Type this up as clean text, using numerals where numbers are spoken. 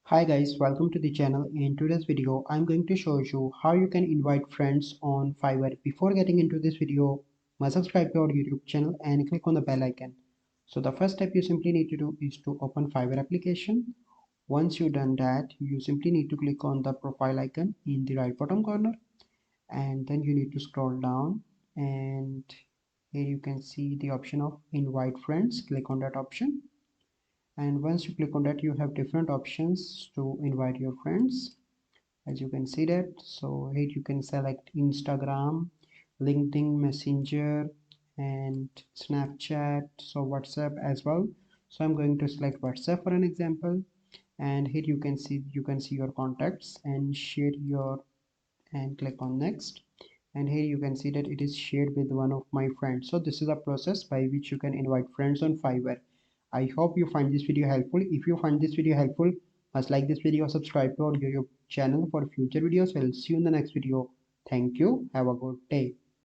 Hi guys, welcome to the channel. In today's video, I'm going to show you how you can invite friends on Fiverr. Before getting into this video, must subscribe to our YouTube channel and click on the bell icon. So the first step you simply need to do is to open Fiverr application. Once you've done that, you simply need to click on the profile icon in the right bottom corner, and then you need to scroll down, and here you can see the option of invite friends. Click on that option, and once you click on that you have different options to invite your friends, as you can see that. So here you can select Instagram, LinkedIn Messenger, and Snapchat, so WhatsApp as well. So I'm going to select WhatsApp for an example, and here you can see your contacts and share your, and click on next, and here you can see that it is shared with one of my friends. So this is a process by which you can invite friends on Fiverr. I hope you find this video helpful. If you find this video helpful, must like this video, subscribe to our YouTube channel for future videos. I'll see you in the next video. Thank you. Have a good day.